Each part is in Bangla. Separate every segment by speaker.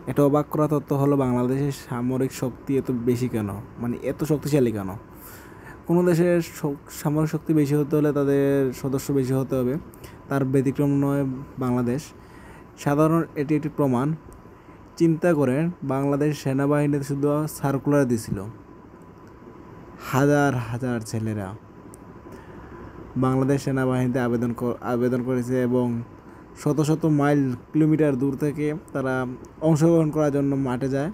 Speaker 1: এটা অবাক করা তথ্য হলো বাংলাদেশের সামরিক শক্তি এত বেশি কেন, মানে এত শক্তিশালী কেন। কোনো দেশের সামরিক শক্তি বেশি হতে হলে তাদের সদস্য বেশি হতে হবে, তার ব্যতিক্রম নয় বাংলাদেশ। সাধারণ এটি একটি প্রমাণ। চিন্তা করেন, বাংলাদেশ সেনাবাহিনীতে শুধু সার্কুলার দিছিল, হাজার হাজার ছেলেরা বাংলাদেশ সেনাবাহিনীতে আবেদন করেছে এবং শত শত মাইল কিলোমিটার দূর থেকে তারা অংশগ্রহণ করার জন্য মাঠে যায়।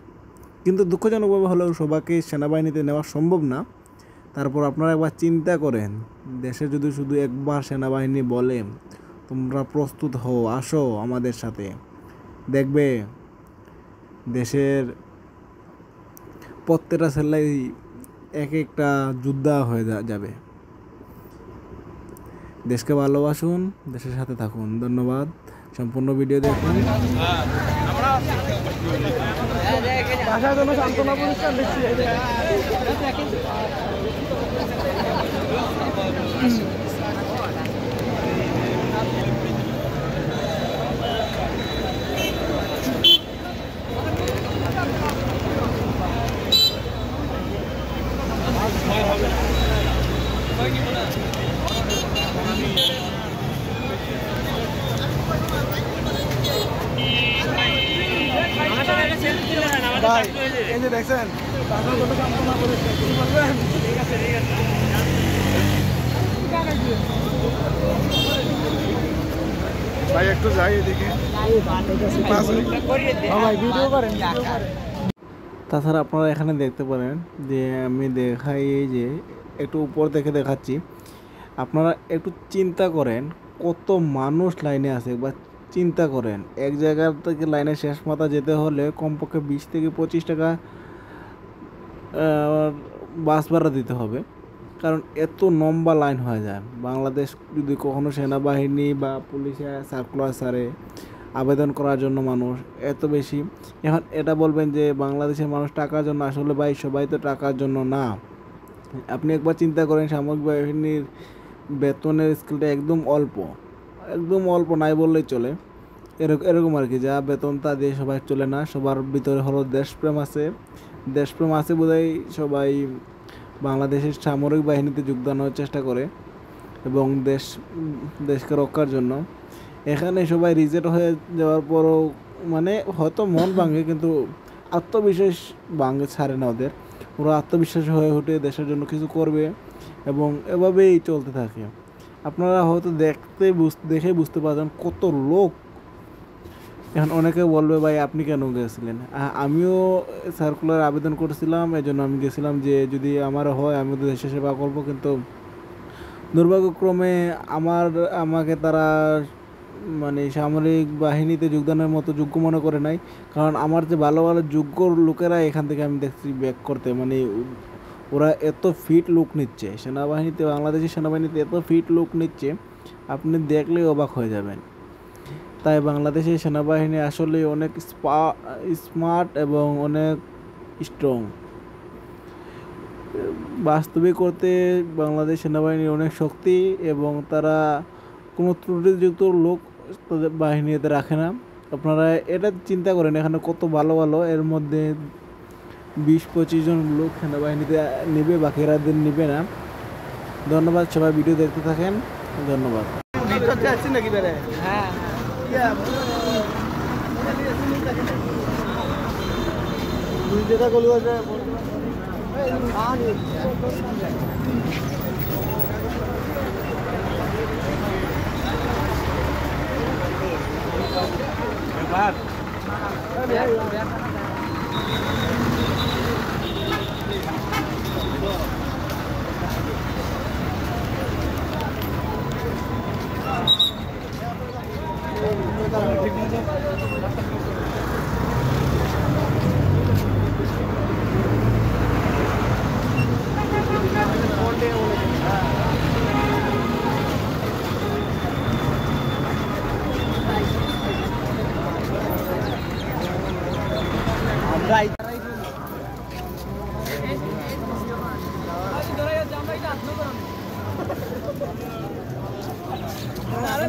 Speaker 1: কিন্তু দুঃখজনকভাবে হলেও সবাইকে সেনাবাহিনীতে নেওয়া সম্ভব না। তারপর আপনারা একবার চিন্তা করেন, দেশে যদি শুধু একবার সেনাবাহিনী বলে তোমরা প্রস্তুত হও, আসো আমাদের সাথে, দেখবে দেশের প্রত্যেকটা ছেলেই এক একটা যোদ্ধা হয়ে যাবে। দেশকে ভালোবাসুন, দেশের সাথে থাকুন। ধন্যবাদ। সম্পূর্ণ ভিডিও দেখুন। দেখছেন ভাই, একটু যাই এদিকে। তাছাড়া আপনারা এখানে দেখতে পারেন যে আমি দেখাই, এই যে একটু উপর থেকে দেখাচ্ছি। আপনারা একটু চিন্তা করেন কত মানুষ লাইনে আছে, বা চিন্তা করেন এক জায়গা থেকে লাইনের শেষ মাথা যেতে হলে কমপক্ষে 20 থেকে 25 টাকা বাস ভাড়া দিতে হবে, কারণ এত লম্বা লাইন হয়ে যায়। বাংলাদেশ যদি কখনো সেনাবাহিনী বা পুলিশে সার্কুলার সারে আবেদন করার জন্য মানুষ এত বেশি, এখন এটা বলবেন যে বাংলাদেশের মানুষ টাকার জন্য, আসলে ভাই সবাই তো টাকার জন্য না। আপনি একবার চিন্তা করেন, সামরিক বাহিনীর বেতনের স্কেলটা একদম অল্প নাই বললেই চলে, এরকম আর কি। যা বেতন তা দিয়ে সবাই চলে না, সবার ভিতরে হলো দেশপ্রেম আছে বোধহয় সবাই বাংলাদেশের সামরিক বাহিনীতে যোগদানের চেষ্টা করে এবং দেশকে রক্ষার জন্য। এখানে সবাই রিজেক্ট হয়ে যাওয়ার পরও মানে হয়তো মন ভাঙে, কিন্তু আত্মবিশ্বাস ছাড়ে না ওরা আত্মবিশ্বাস হয়ে উঠে দেশের জন্য কিছু করবে এবং এভাবেই চলতে থাকে। আপনারা হয়তো দেখে বুঝতে পারছেন কত লোক। এখন অনেকে বলবে ভাই আপনি কেন গেছিলেন? আমিও সার্কুলার আবেদন করেছিলাম, এই জন্য আমি গেছিলাম যে যদি আমার হয় আমি তো দেশের সেবা করবো, কিন্তু দুর্ভাগ্যক্রমে আমাকে তারা মানে সামরিক বাহিনীতে যোগদানের মতো যোগ্য মনে করে নাই। কারণ আমার যে ভালো যোগ্য লোকেরা এখান থেকে আমি দেখছি ব্যাক করতে, মানে ওরা এত ফিট লোক নিচ্ছে বাংলাদেশের সেনাবাহিনীতে এত ফিট লোক নিচ্ছে, আপনি দেখলেই অবাক হয়ে যাবেন। তাই বাংলাদেশের সেনাবাহিনী আসলে অনেক স্মার্ট এবং অনেক স্ট্রং। বাস্তবিক করতে বাংলাদেশ সেনাবাহিনীর অনেক শক্তি এবং তারা কোনো ত্রুটিযুক্ত লোক তাদের বাহিনীতে রাখে না। আপনারা এটা চিন্তা করেন, এখানে কত ভালো এর মধ্যে 20-25 জন লোক সেনাবাহিনীতে নেবে, বাকিরা দিন নেবে না। ধন্যবাদ, সবাই ভিডিও দেখতে থাকেন। ধন্যবাদ।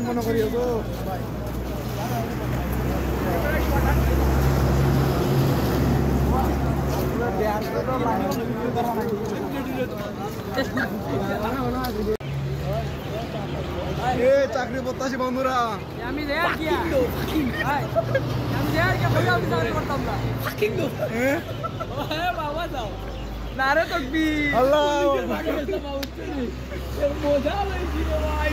Speaker 1: মনে করি চাকরি প্রত্যাশী বন্ধুরা
Speaker 2: আমি করতাম না বাবা যাও নারে তো
Speaker 1: আল্লাহ
Speaker 2: মজা হয়েছিল ভাই